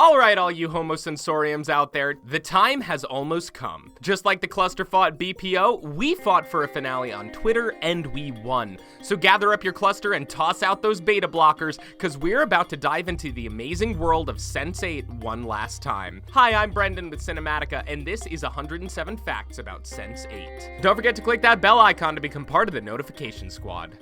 Alright, all you homosensoriums out there, the time has almost come. Just like the cluster fought BPO, we fought for a finale on Twitter and we won. So gather up your cluster and toss out those beta blockers, cause we're about to dive into the amazing world of Sense8 one last time. Hi, I'm Brendan with Cinematica, and this is 107 Facts about Sense8. Don't forget to click that bell icon to become part of the notification squad.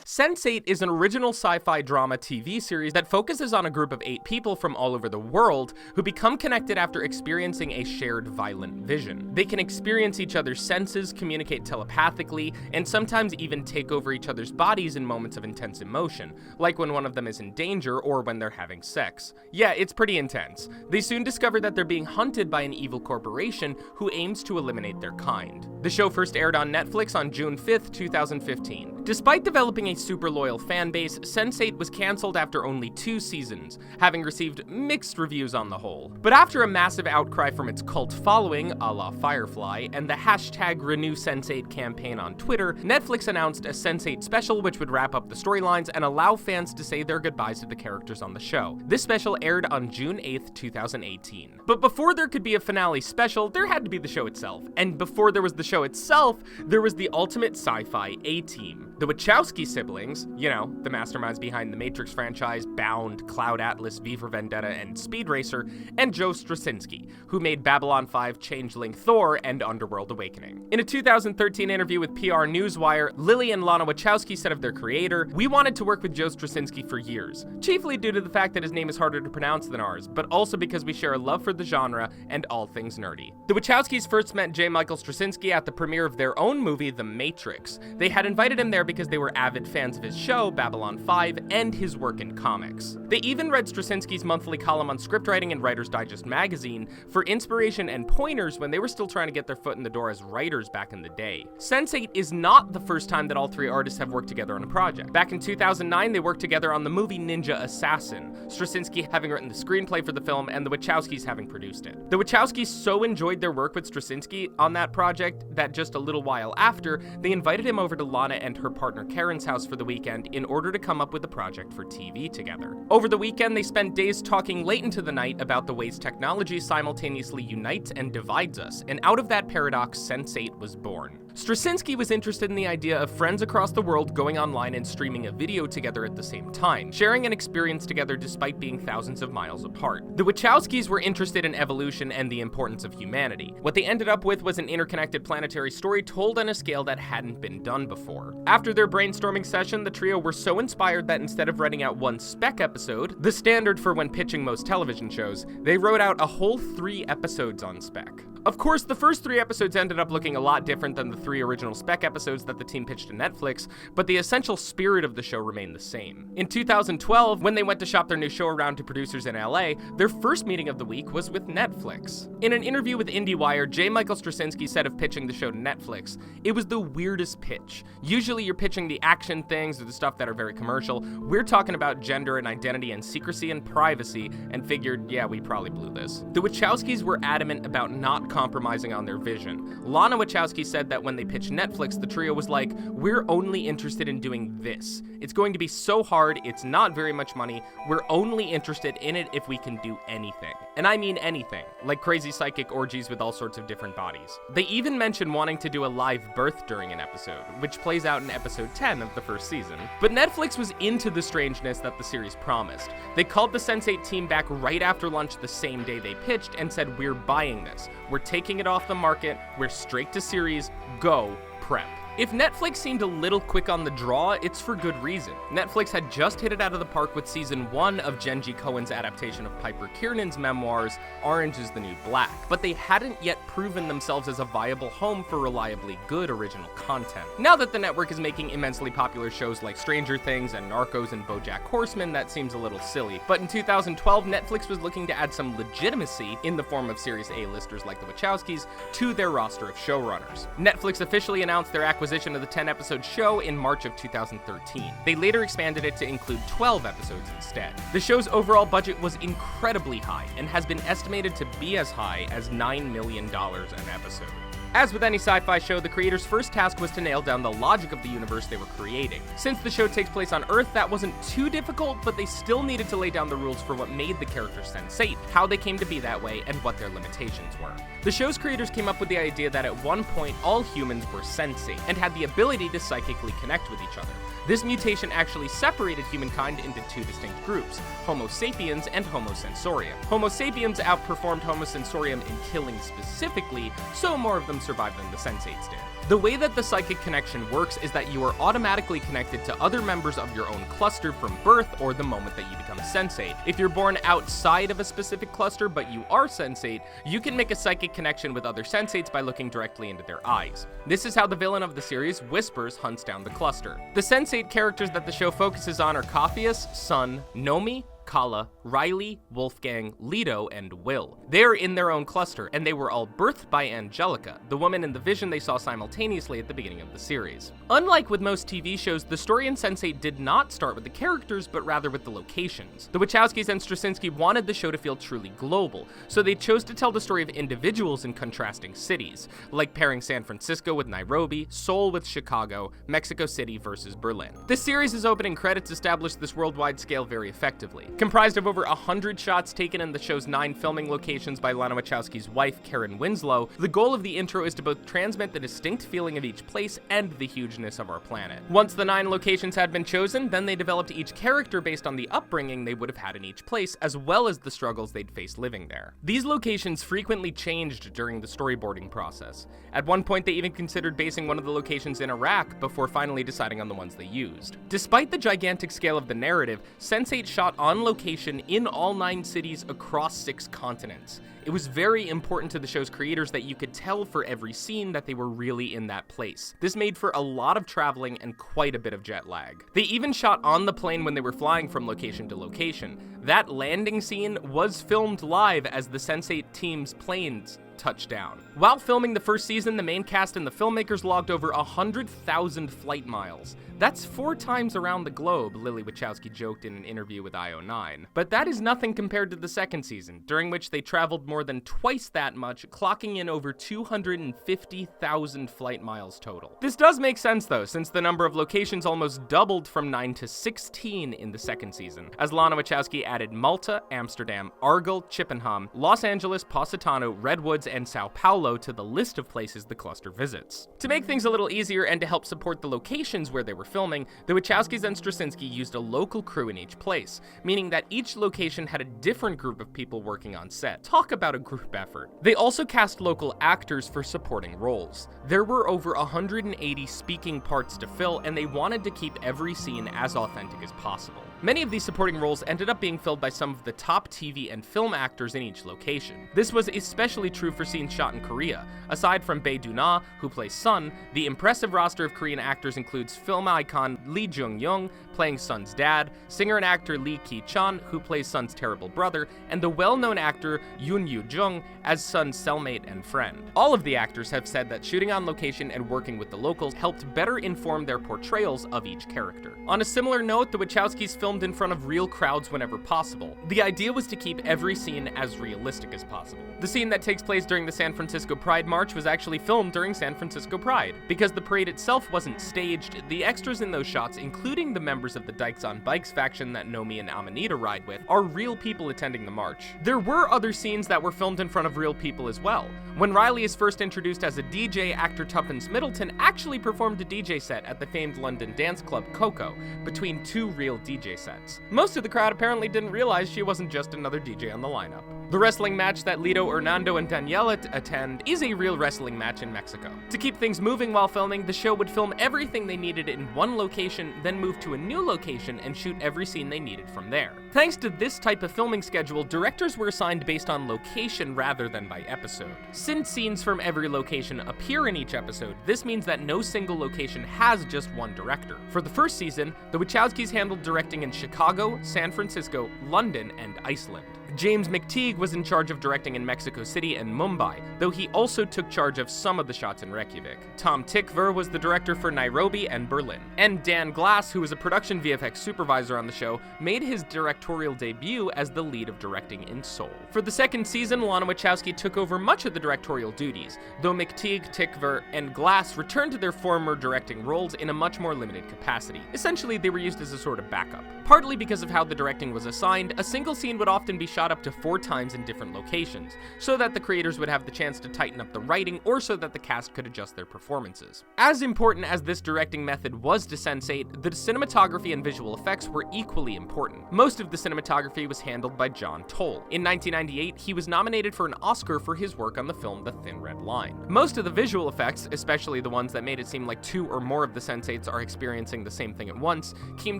Sense8 is an original sci-fi drama TV series that focuses on a group of 8 people from all over the world who become connected after experiencing a shared violent vision. They can experience each other's senses, communicate telepathically, and sometimes even take over each other's bodies in moments of intense emotion, like when one of them is in danger or when they're having sex. Yeah, it's pretty intense. They soon discover that they're being hunted by an evil corporation who aims to eliminate their kind. The show first aired on Netflix on June 5th, 2015. Despite developing a super loyal fanbase, Sense8 was cancelled after only 2 seasons, having received mixed reviews on the whole. But after a massive outcry from its cult following, a la Firefly, and the hashtag #RenewSense8 campaign on Twitter, Netflix announced a Sense8 special which would wrap up the storylines and allow fans to say their goodbyes to the characters on the show. This special aired on June 8th, 2018. But before there could be a finale special, there had to be the show itself. And before there was the show itself, there was the ultimate sci-fi A-team. The Wachowski siblings, you know, the masterminds behind the Matrix franchise, Bound, Cloud Atlas, V for Vendetta, and Speed Racer, and Joe Straczynski, who made Babylon 5, Changeling Thor, and Underworld Awakening. In a 2013 interview with PR Newswire, Lily and Lana Wachowski said of their creator, "We wanted to work with Joe Straczynski for years, chiefly due to the fact that his name is harder to pronounce than ours, but also because we share a love for the genre and all things nerdy." The Wachowskis first met J. Michael Straczynski at the premiere of their own movie, The Matrix. They had invited him there because they were avid fans of his show, Babylon 5, and his work in comics. They even read Straczynski's monthly column on scriptwriting in Writer's Digest magazine for inspiration and pointers when they were still trying to get their foot in the door as writers back in the day. Sense8 is not the first time that all 3 artists have worked together on a project. Back in 2009, they worked together on the movie Ninja Assassin, Straczynski having written the screenplay for the film and the Wachowskis having produced it. The Wachowskis so enjoyed their work with Straczynski on that project that just a little while after, they invited him over to Lana and her partner Karen's house for the weekend in order to come up with a project for TV together. Over the weekend, they spent days talking late into the night about the ways technology simultaneously unites and divides us, and out of that paradox, Sense8 was born. Straczynski was interested in the idea of friends across the world going online and streaming a video together at the same time, sharing an experience together despite being thousands of miles apart. The Wachowskis were interested in evolution and the importance of humanity. What they ended up with was an interconnected planetary story told on a scale that hadn't been done before. After their brainstorming session, the trio were so inspired that instead of writing out 1 spec episode, the standard for when pitching most television shows, they wrote out a whole 3 episodes on spec. Of course, the first 3 episodes ended up looking a lot different than the 3 original spec episodes that the team pitched to Netflix, but the essential spirit of the show remained the same. In 2012, when they went to shop their new show around to producers in LA, their first meeting of the week was with Netflix. In an interview with IndieWire, J. Michael Straczynski said of pitching the show to Netflix, "It was the weirdest pitch. Usually you're pitching the action things or the stuff that are very commercial. We're talking about gender and identity and secrecy and privacy, and figured, yeah, we probably blew this." The Wachowskis were adamant about not compromising on their vision. Lana Wachowski said that when they pitched Netflix, the trio was like, "We're only interested in doing this. It's going to be so hard, it's not very much money. We're only interested in it if we can do anything." And I mean anything, like crazy psychic orgies with all sorts of different bodies. They even mentioned wanting to do a live birth during an episode, which plays out in episode 10 of the first season. But Netflix was into the strangeness that the series promised. They called the Sense8 team back right after lunch the same day they pitched and said, "We're buying this. We're taking it off the market. We're straight to series. Go, prep." If Netflix seemed a little quick on the draw, it's for good reason. Netflix had just hit it out of the park with season 1 of Jenji Kohan's adaptation of Piper Kiernan's memoirs, Orange is the New Black, but they hadn't yet proven themselves as a viable home for reliably good original content. Now that the network is making immensely popular shows like Stranger Things and Narcos and BoJack Horseman, that seems a little silly. But in 2012, Netflix was looking to add some legitimacy, in the form of serious A-listers like the Wachowskis, to their roster of showrunners. Netflix officially announced their acquisition of the 10-episode show in March of 2013. They later expanded it to include 12 episodes instead. The show's overall budget was incredibly high and has been estimated to be as high as $9 million an episode. As with any sci-fi show, the creators' first task was to nail down the logic of the universe they were creating. Since the show takes place on Earth, that wasn't too difficult, but they still needed to lay down the rules for what made the characters sensate, how they came to be that way, and what their limitations were. The show's creators came up with the idea that at one point, all humans were sensate, and had the ability to psychically connect with each other. This mutation actually separated humankind into two distinct groups, Homo sapiens and Homo sensorium. Homo sapiens outperformed Homo sensorium in killing specifically, so more of them survived than the sensates did. The way that the psychic connection works is that you are automatically connected to other members of your own cluster from birth or the moment that you become sensate. If you're born outside of a specific cluster but you are sensate, you can make a psychic connection with other sensates by looking directly into their eyes. This is how the villain of the series, Whispers, hunts down the cluster. The sensate characters that the show focuses on are Cophius, Sun, Nomi, Kala, Riley, Wolfgang, Leto, and Will. They're in their own cluster, and they were all birthed by Angelica, the woman in the vision they saw simultaneously at the beginning of the series. Unlike with most TV shows, the story in Sense8 did not start with the characters, but rather with the locations. The Wachowskis and Straczynski wanted the show to feel truly global, so they chose to tell the story of individuals in contrasting cities, like pairing San Francisco with Nairobi, Seoul with Chicago, Mexico City versus Berlin. This series' opening credits established this worldwide scale very effectively. Comprised of over 100 shots taken in the show's 9 filming locations by Lana Wachowski's wife, Karen Winslow, the goal of the intro is to both transmit the distinct feeling of each place and the hugeness of our planet. Once the 9 locations had been chosen, then they developed each character based on the upbringing they would have had in each place, as well as the struggles they'd face living there. These locations frequently changed during the storyboarding process. At one point, they even considered basing one of the locations in Iraq before finally deciding on the ones they used. Despite the gigantic scale of the narrative, Sense8 shot on location in all 9 cities across 6 continents. It was very important to the show's creators that you could tell for every scene that they were really in that place. This made for a lot of traveling and quite a bit of jet lag. They even shot on the plane when they were flying from location to location. That landing scene was filmed live as the Sense8 team's planes touchdown. While filming the first season, the main cast and the filmmakers logged over 100,000 flight miles. That's 4 times around the globe, Lily Wachowski joked in an interview with IO9. But that is nothing compared to the second season, during which they traveled more than twice that much, clocking in over 250,000 flight miles total. This does make sense though, since the number of locations almost doubled from 9 to 16 in the second season, as Lana Wachowski added Malta, Amsterdam, Argyle, Chippenham, Los Angeles, Positano, Redwoods, and Sao Paulo to the list of places the cluster visits. To make things a little easier and to help support the locations where they were filming, the Wachowskis and Straczynski used a local crew in each place, meaning that each location had a different group of people working on set. Talk about a group effort. They also cast local actors for supporting roles. There were over 180 speaking parts to fill, and they wanted to keep every scene as authentic as possible. Many of these supporting roles ended up being filled by some of the top TV and film actors in each location. This was especially true for scenes shot in Korea. Aside from Bae DOONA, who plays Sun, the impressive roster of Korean actors includes film icon Lee Jung-young, playing Sun's dad, singer and actor Lee Ki-chan, who plays Sun's terrible brother, and the well-known actor Yoon Yoo-jung as Sun's cellmate and friend. All of the actors have said that shooting on location and working with the locals helped better inform their portrayals of each character. On a similar note, the Wachowskis filmed in front of real crowds whenever possible. The idea was to keep every scene as realistic as possible. The scene that takes place during the San Francisco Pride March was actually filmed during San Francisco Pride. Because the parade itself wasn't staged, the extras in those shots, including the members of the Dykes on Bikes faction that Nomi and Amanita ride with, are real people attending the march. There were other scenes that were filmed in front of real people as well. When Riley is first introduced as a DJ, actor TUPPENCE Middleton actually performed a DJ set at the famed London dance club Coco, between 2 real DJ sets. Most of the crowd apparently didn't realize she wasn't just another DJ on the lineup. The wrestling match that Lito, Hernando, and Daniela attend is a real wrestling match in Mexico. To keep things moving while filming, the show would film everything they needed in one location, then move to a new location and shoot every scene they needed from there. Thanks to this type of filming schedule, directors were assigned based on location rather than by episode. Since scenes from every location appear in each episode, this means that no single location has just one director. For the first season, the Wachowskis handled directing in Chicago, San Francisco, London, and Iceland. James McTeague was in charge of directing in Mexico City and Mumbai, though he also took charge of some of the shots in Reykjavik. Tom Tykwer was the director for Nairobi and Berlin. And Dan Glass, who was a production VFX supervisor on the show, made his directorial debut as the lead of directing in Seoul. For the second season, Lana Wachowski took over much of the directorial duties, though McTeague, Tykwer, and Glass returned to their former directing roles in a much more limited capacity. Essentially, they were used as a sort of backup. Partly because of how the directing was assigned, a single scene would often be shot up to 4 times in different locations, so that the creators would have the chance to tighten up the writing or so that the cast could adjust their performances. As important as this directing method was to Sense8, the cinematography and visual effects were equally important. Most of the cinematography was handled by John Toll. In 1998, he was nominated for an Oscar for his work on the film The Thin Red Line. Most of the visual effects, especially the ones that made it seem like 2 or more of the Sense8s are experiencing the same thing at once, came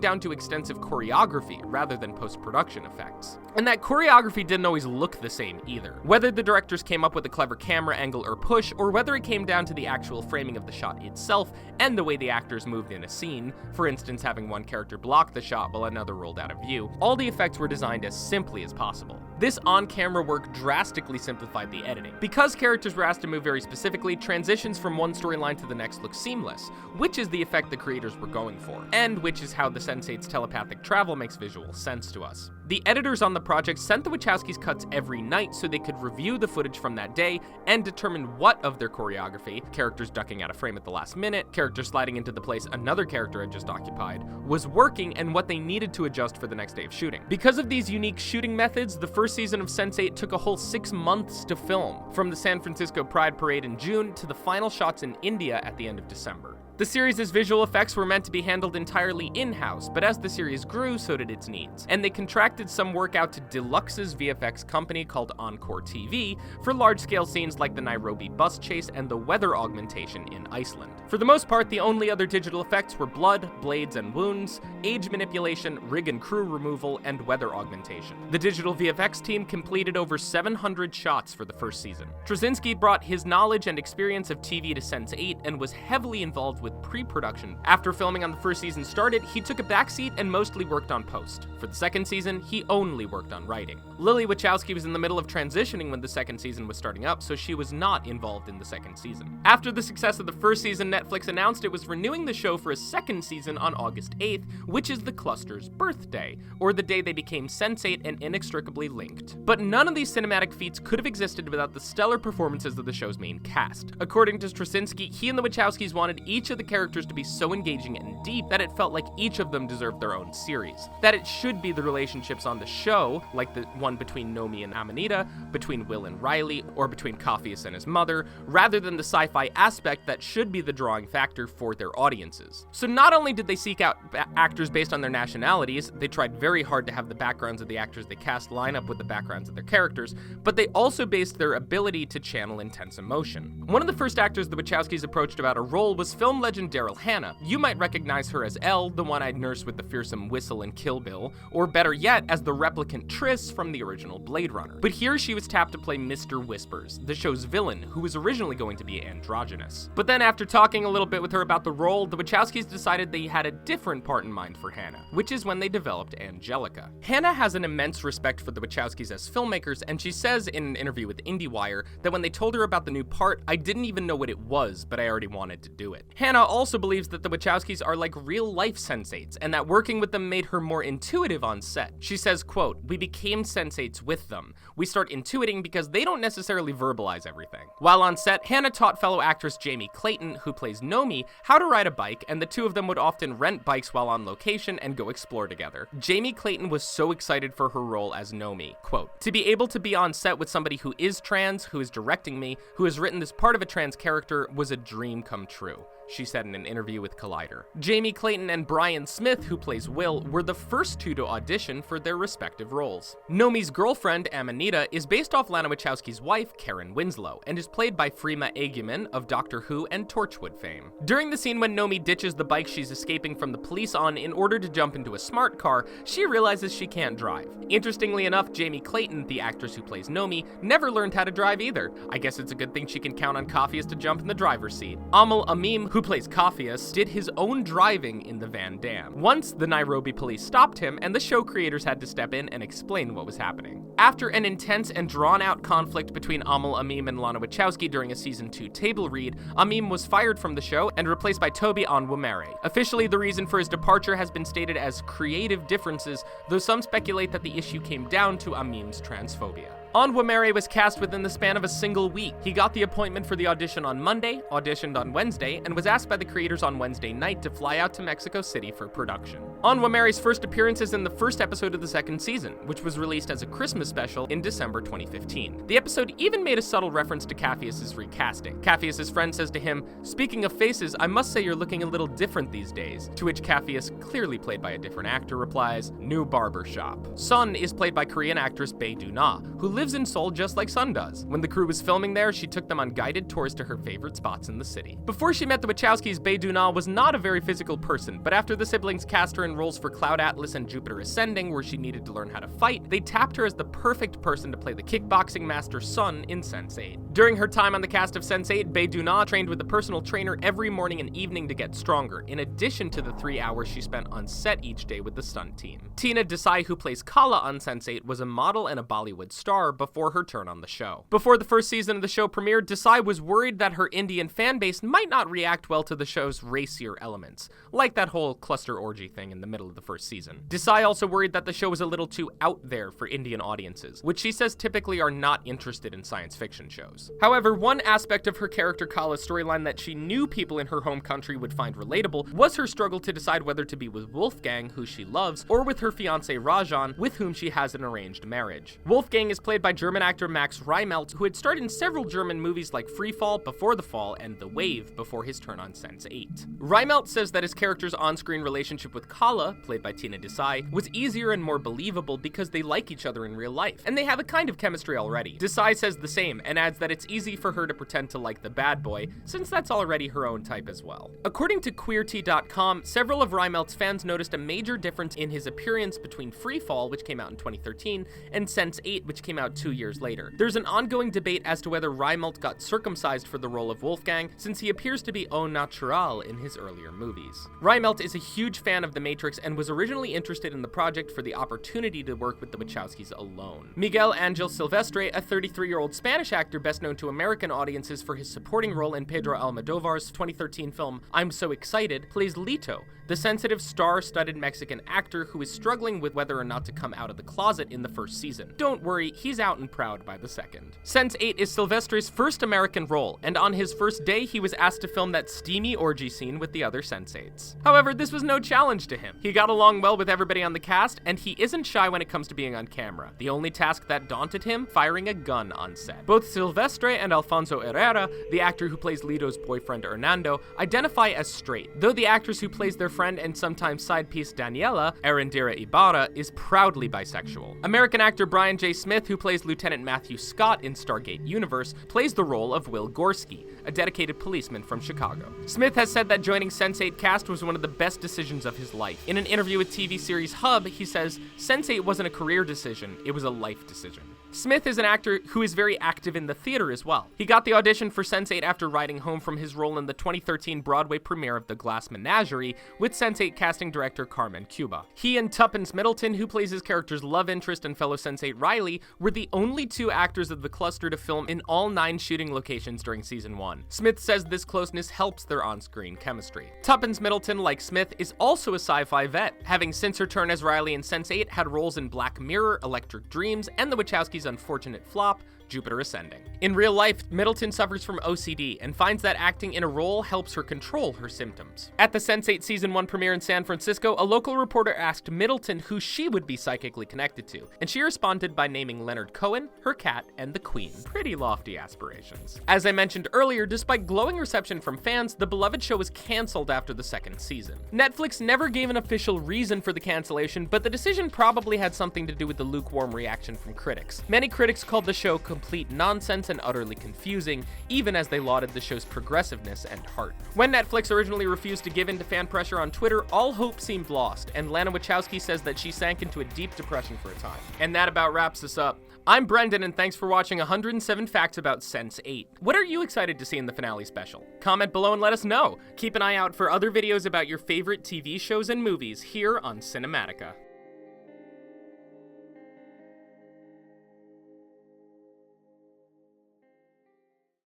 down to extensive choreography rather than post-production effects. And that choreography didn't always look the same either. Whether the directors came up with a clever camera angle or push, or whether it came down to the actual framing of the shot itself and the way the actors moved in a scene, for instance having one character block the shot while another rolled out of view, all the effects were designed as simply as possible. This on-camera work drastically simplified the editing. Because characters were asked to move very specifically, transitions from one storyline to the next look seamless, which is the effect the creators were going for, and which is how the Sense8's telepathic travel makes visual sense to us. The editors on the project sent the Wachowskis cuts every night so they could review the footage from that day and determine what of their choreography, characters ducking out of frame at the last minute, characters sliding into the place another character had just occupied, was working and what they needed to adjust for the next day of shooting. Because of these unique shooting methods, the first season of Sense8 took a whole 6 months to film, from the San Francisco Pride Parade in June to the final shots in India at the end of December. The series' visual effects were meant to be handled entirely in-house, but as the series grew, so did its needs, and they contracted some work out to Deluxe's VFX company called Encore TV for large-scale scenes like the Nairobi bus chase and the weather augmentation in Iceland. For the most part, the only other digital effects were blood, blades and wounds, age manipulation, rig and crew removal, and weather augmentation. The digital VFX team completed over 700 shots for the first season. Straczynski brought his knowledge and experience of TV to Sense8 and was heavily involved with pre-production. After filming on the first season started, he took a backseat and mostly worked on post. For the second season, he only worked on writing. Lily Wachowski was in the middle of transitioning when the second season was starting up, so she was not involved in the second season. After the success of the first season, Netflix announced it was renewing the show for a second season on August 8th, which is the cluster's birthday, or the day they became Sense8 and inextricably linked. But none of these cinematic feats could have existed without the stellar performances of the show's main cast. According to Straczynski, he and the Wachowskis wanted each of the characters to be so engaging and deep that it felt like each of them deserved their own series. That it should be the relationships on the show, like the one between Nomi and Amanita, between Will and Riley, or between Coffeus and his mother, rather than the sci-fi aspect that should be the drawing factor for their audiences. So not only did they seek out actors based on their nationalities, they tried very hard to have the backgrounds of the actors they cast line up with the backgrounds of their characters, but they also based their ability to channel intense emotion. One of the first actors the Wachowskis approached about a role was film legend Daryl Hannah. You might recognize her as Elle, the one-eyed nurse with the fearsome whistle in Kill Bill, or better yet, as the replicant Triss from the original Blade Runner. But here she was tapped to play Mr. Whispers, the show's villain, who was originally going to be androgynous. But then after talking a little bit with her about the role, the Wachowskis decided they had a different part in mind for Hannah, which is when they developed Angelica. Hannah has an immense respect for the Wachowskis as filmmakers, and she says in an interview with IndieWire that when they told her about the new part, I didn't even know what it was, but I already wanted to do it. Hannah also believes that the Wachowskis are like real-life Sense8s, and that working with them made her more intuitive on set. She says, quote, "We became Sense8s with them. We start intuiting because they don't necessarily verbalize everything." While on set, Hannah taught fellow actress Jamie Clayton, who plays Nomi, how to ride a bike, and the two of them would often rent bikes while on location and go explore together. Jamie Clayton was so excited for her role as Nomi. Quote, "To be able to be on set with somebody who is trans, who is directing me, who has written this part of a trans character was a dream come true," she said in an interview with Collider. Jamie Clayton and Brian Smith, who plays Will, were the first two to audition for their respective roles. Nomi's girlfriend, Amanita, is based off Lana Wachowski's wife, Karen Winslow, and is played by Freema Agyeman of Doctor Who and Torchwood fame. During the scene when Nomi ditches the bike she's escaping from the police on in order to jump into a smart car, she realizes she can't drive. Interestingly enough, Jamie Clayton, the actress who plays Nomi, never learned how to drive either. I guess it's a good thing she can count on Coffeus to jump in the driver's seat. Amal Amim, who who plays Capheus, did his own driving in the Van Dam. Once, the Nairobi police stopped him, and the show creators had to step in and explain what was happening. After an intense and drawn-out conflict between Aml Amim and Lana Wachowski during a Season 2 table read, Amim was fired from the show and replaced by Toby Onwumere. Officially, the reason for his departure has been stated as creative differences, though some speculate that the issue came down to Amim's transphobia. Onwumere was cast within the span of a single week. He got the appointment for the audition on Monday, auditioned on Wednesday, and was asked by the creators on Wednesday night to fly out to Mexico City for production. Onwumere's first appearance is in the first episode of the second season, which was released as a Christmas special in December 2015. The episode even made a subtle reference to Capheus' recasting. Capheus' friend says to him, "Speaking of faces, I must say you're looking a little different these days," to which Capheus, clearly played by a different actor, replies, "New barbershop." Sun is played by Korean actress Bae DOONA, who lives in Seoul just like Sun does. When the crew was filming there, she took them on guided tours to her favorite spots in the city. Before she met the Wachowskis, Bae DOONA was not a very physical person, but after the siblings cast her in roles for Cloud Atlas and Jupiter Ascending, where she needed to learn how to fight, they tapped her as the perfect person to play the kickboxing master Sun in Sense8. During her time on the cast of Sense8, Bae DOONA trained with a personal trainer every morning and evening to get stronger, in addition to the 3 hours she spent on set each day with the stunt team. Tina Desai, who plays Kala on Sense8, was a model and a Bollywood star before her turn on the show. Before the first season of the show premiered, Desai was worried that her Indian fanbase might not react well to the show's racier elements, like that whole cluster orgy thing in the middle of the first season. Desai also worried that the show was a little too out there for Indian audiences, which she says typically are not interested in science fiction shows. However, one aspect of her character Kala's storyline that she knew people in her home country would find relatable was her struggle to decide whether to be with Wolfgang, who she loves, or with her fiancé Rajan, with whom she has an arranged marriage. Wolfgang is played by German actor Max Reimelt, who had starred in several German movies like Freefall, Before the Fall, and The Wave before his turn on Sense8. Reimelt says that his character's on-screen relationship with Kala, played by Tina Desai, was easier and more believable because they like each other in real life, and they have a kind of chemistry already. Desai says the same, and adds that it's easy for her to pretend to like the bad boy, since that's already her own type as well. According to QueerT.com, several of Reimelt's fans noticed a major difference in his appearance between Freefall, which came out in 2013, and Sense8, which came out 2 years later. There's an ongoing debate as to whether Reimelt got circumcised for the role of Wolfgang, since he appears to be au naturel in his earlier movies. Reimelt is a huge fan of The Matrix and was originally interested in the project for the opportunity to work with the Wachowskis alone. Miguel Angel Silvestre, a 33-year-old Spanish actor best known to American audiences for his supporting role in Pedro Almodovar's 2013 film I'm So Excited, plays Lito, the sensitive, star-studded Mexican actor who is struggling with whether or not to come out of the closet in the first season. Don't worry, he's out and proud by the second. Sense8 is Silvestre's first American role, and on his first day, he was asked to film that steamy orgy scene with the other Sense8s. However, this was no challenge to him. He got along well with everybody on the cast, and he isn't shy when it comes to being on camera. The only task that daunted him, firing a gun on set. Both Silvestre and Alfonso Herrera, the actor who plays Lito's boyfriend Hernando, identify as straight, though the actress who plays their friend and sometimes side piece Daniela, Erendira Ibarra, is proudly bisexual. American actor Brian J. Smith, who plays Lieutenant Matthew Scott in Stargate Universe, plays the role of Will Gorski, a dedicated policeman from Chicago. Smith has said that joining Sense8 cast was one of the best decisions of his life. In an interview with TV series Hub, he says, "Sense8 wasn't a career decision, it was a life decision." Smith is an actor who is very active in the theater as well. He got the audition for Sense8 after riding home from his role in the 2013 Broadway premiere of The Glass Menagerie with Sense8 casting director Carmen Cuba. He and Tuppence Middleton, who plays his character's love interest and fellow Sense8 Riley, were the only two actors of the cluster to film in all 9 shooting locations during season 1. Smith says this closeness helps their on-screen chemistry. Tuppence Middleton, like Smith, is also a sci-fi vet, having since her turn as Riley in Sense8 had roles in Black Mirror, Electric Dreams, and the Wachowskis' unfortunate flop, Jupiter Ascending. In real life, Middleton suffers from OCD and finds that acting in a role helps her control her symptoms. At the Sense8 Season 1 premiere in San Francisco, a local reporter asked Middleton who she would be psychically connected to, and she responded by naming Leonard Cohen, her cat, and the Queen. Pretty lofty aspirations. As I mentioned earlier, despite glowing reception from fans, the beloved show was canceled after the second season. Netflix never gave an official reason for the cancellation, but the decision probably had something to do with the lukewarm reaction from critics. Many critics called the show complete nonsense and utterly confusing, even as they lauded the show's progressiveness and heart. When Netflix originally refused to give in to fan pressure on Twitter, all hope seemed lost, and Lana Wachowski says that she sank into a deep depression for a time. And that about wraps us up. I'm Brendan, and thanks for watching 107 Facts About Sense8. What are you excited to see in the finale special? Comment below and let us know. Keep an eye out for other videos about your favorite TV shows and movies here on Cinematica.